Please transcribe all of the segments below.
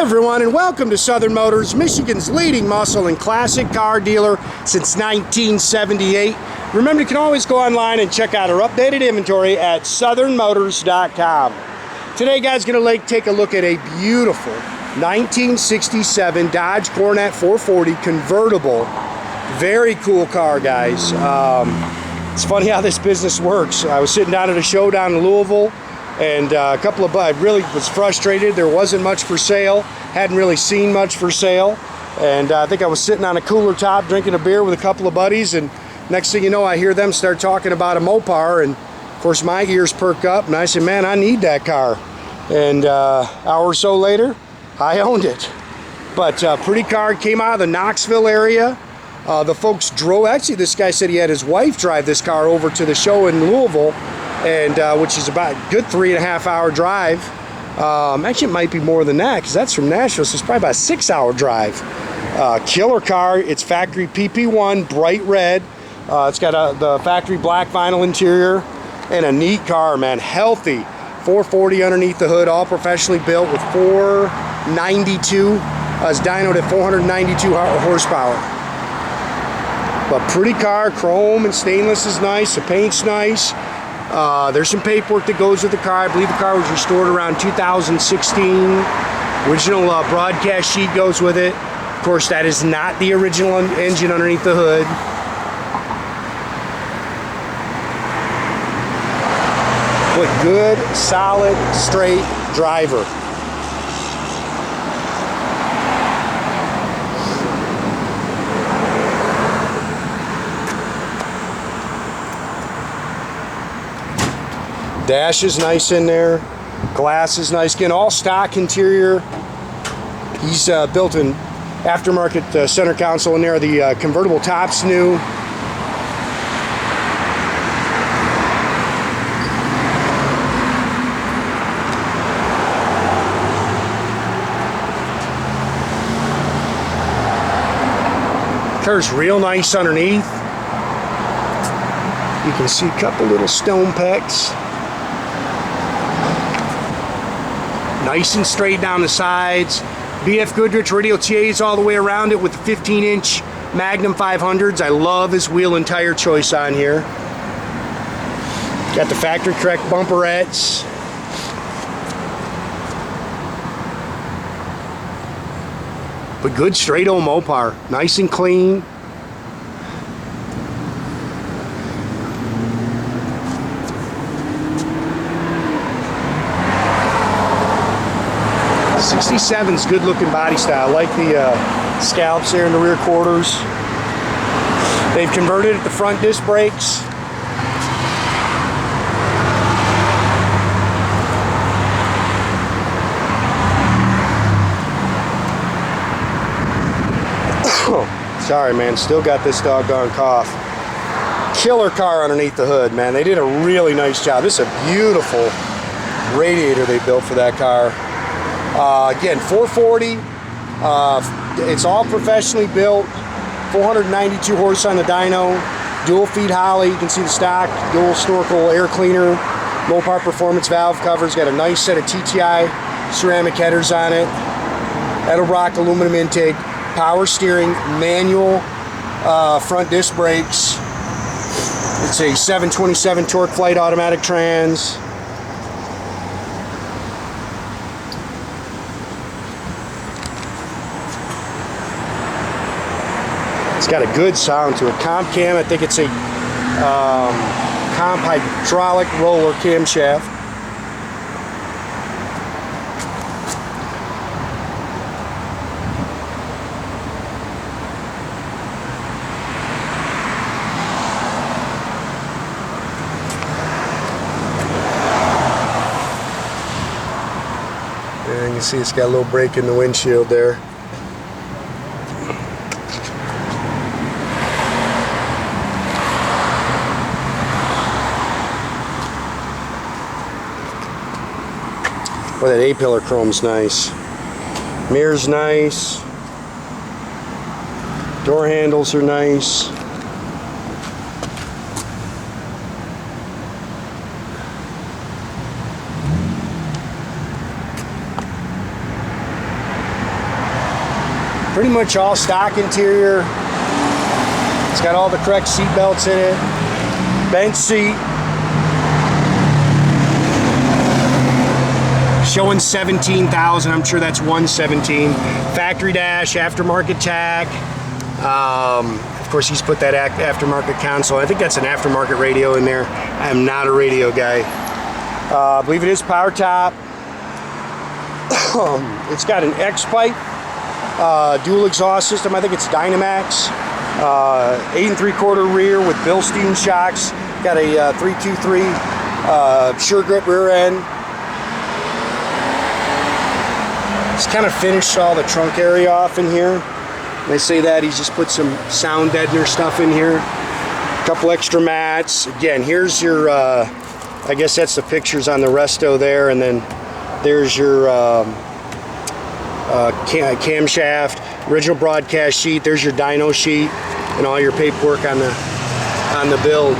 everyone, and welcome to Southern Motors, Michigan's leading muscle and classic car dealer since 1978. Remember, you can always go online and check out our updated inventory at southernmotors.com. Today, guys, going to take a look at a beautiful 1967 Dodge Coronet 440 convertible. Very cool car, guys. It's funny how this business works. I was sitting down at a show down in Louisville, and I really was frustrated. There wasn't much for sale. Hadn't really seen much for sale. And I think I was sitting on a cooler top drinking a beer with a couple of buddies, and next thing you know, I hear them start talking about a Mopar, and of course my ears perk up, and I said, man, I need that car. And an hour or so later, I owned it. But pretty car. Came out of the Knoxville area. The folks drove, actually this guy said he had his wife drive this car over to the show in Louisville, and which is about a good 3.5 hour drive. Actually it might be more than that, because that's from Nashville, so it's probably about a 6-hour drive. Killer car. It's factory PP1, bright red. It's got the factory black vinyl interior, and a neat car, man. Healthy 440 underneath the hood, all professionally built with 492. It's dynoed at 492 horsepower. But pretty car. Chrome and stainless is nice. The paint's nice. There's some paperwork that goes with the car. I believe the car was restored around 2016. Original broadcast sheet goes with it. Of course, that is not the original engine underneath the hood. But good, solid, straight driver. Dash is nice in there. Glass is nice. Again, all stock interior. He's built an aftermarket center console in there. The convertible top's new. Car's real nice underneath. You can see a couple little stone pecks. Nice and straight down the sides. BF Goodrich Radial TAs all the way around it with the 15-inch Magnum 500s. I love his wheel and tire choice on here. Got the factory correct bumperettes. But good straight old Mopar. Nice and clean. '67's good looking body style. I like the scallops there in the rear quarters. They've converted at the front disc brakes. Sorry, man, still got this doggone cough. Killer car underneath the hood, man. They did a really nice job. This is a beautiful radiator they built for that car. Again, 440. It's all professionally built. 492 horse on the dyno. Dual feed Holley. You can see the stock. Dual snorkel air cleaner. Mopar Performance valve covers. Got a nice set of TTI ceramic headers on it. Edelbrock aluminum intake. Power steering, manual front disc brakes. It's a 727 Torqueflite automatic trans. It's got a good sound to it. Comp cam, I think it's a comp hydraulic roller camshaft. And you can see it's got a little break in the windshield there. Boy, that A-pillar chrome's nice. Mirror's nice. Door handles are nice. Pretty much all stock interior. It's got all the correct seat belts in it. Bench seat. Showing 17,000. I'm sure that's 117. Factory dash, aftermarket tach. Of course, he's put that aftermarket console. I think that's an aftermarket radio in there. I am not a radio guy. I believe it is power top. It's got an X pipe, dual exhaust system. I think it's Dynomax. 8 3/4 rear with Bilstein shocks. Got a 323 sure grip rear end. Just kind of finished all the trunk area off in here. When I say that, he's just put some sound deadener stuff in here. A couple extra mats. Again, here's your, I guess that's the pictures on the resto there, and then there's your camshaft, original broadcast sheet. There's your dyno sheet and all your paperwork on the build.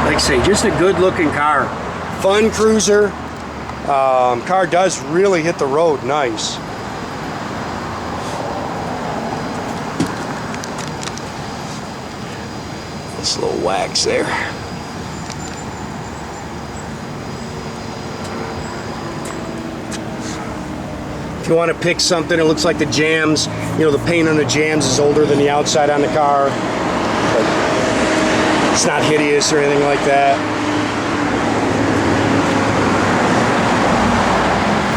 Like I say, just a good looking car. Fun cruiser. Car does really hit the road nice. This little wax there. If you want to pick something, it looks like the jams, you know, the paint on the jams is older than the outside on the car. But it's not hideous or anything like that.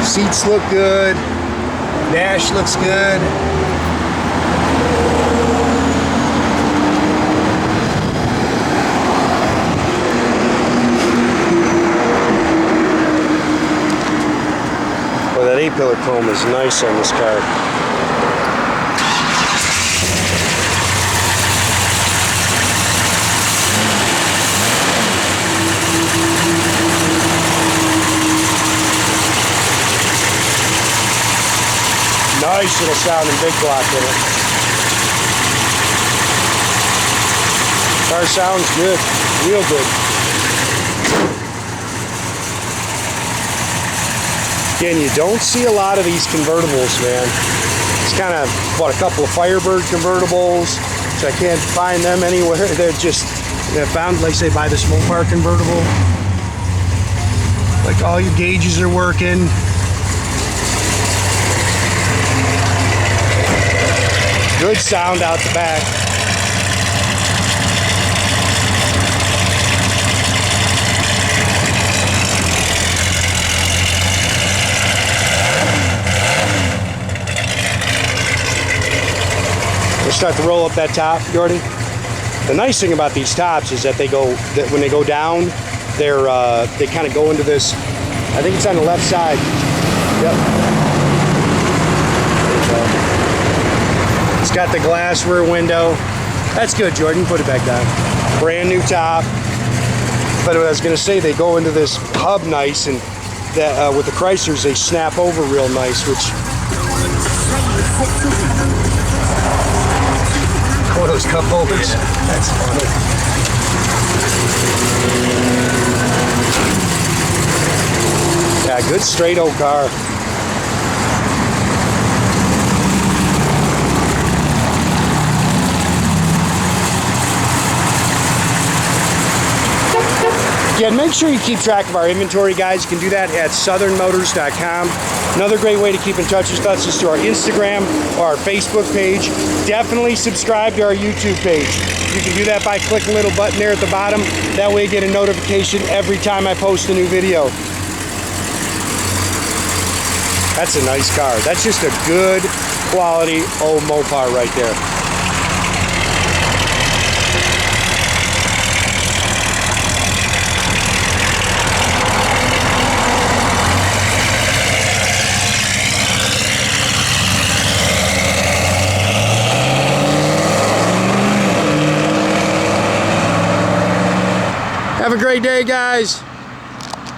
Seats look good. Dash looks good. Boy, that A-pillar chrome is nice on this car. Nice little sounding big block in it. Car sounds good, real good. Again, you don't see a lot of these convertibles, man. It's kind of, what, a couple of Firebird convertibles, which I can't find them anywhere. They're found, like say, by this Mopar convertible. Like all your gauges are working. Good sound out the back. We'll start to roll up that top, Jordy. The nice thing about these tops is that when they go down, they kind of go into this. I think it's on the left side. Yep. It's got the glass rear window. That's good, Jordan. Put it back down. Brand new top. But what I was going to say, they go into this hub nice, and that with the Chryslers, they snap over real nice, which... Oh, those cup holders. That's funny. Yeah, good straight old car. Yeah, make sure you keep track of our inventory, guys. You can do that at southernmotors.com. Another great way to keep in touch with us is through our Instagram or our Facebook page. Definitely subscribe to our YouTube page. You can do that by clicking a little button there at the bottom. That way you get a notification every time I post a new video. That's a nice car. That's just a good quality old Mopar right there. Have a great day, guys.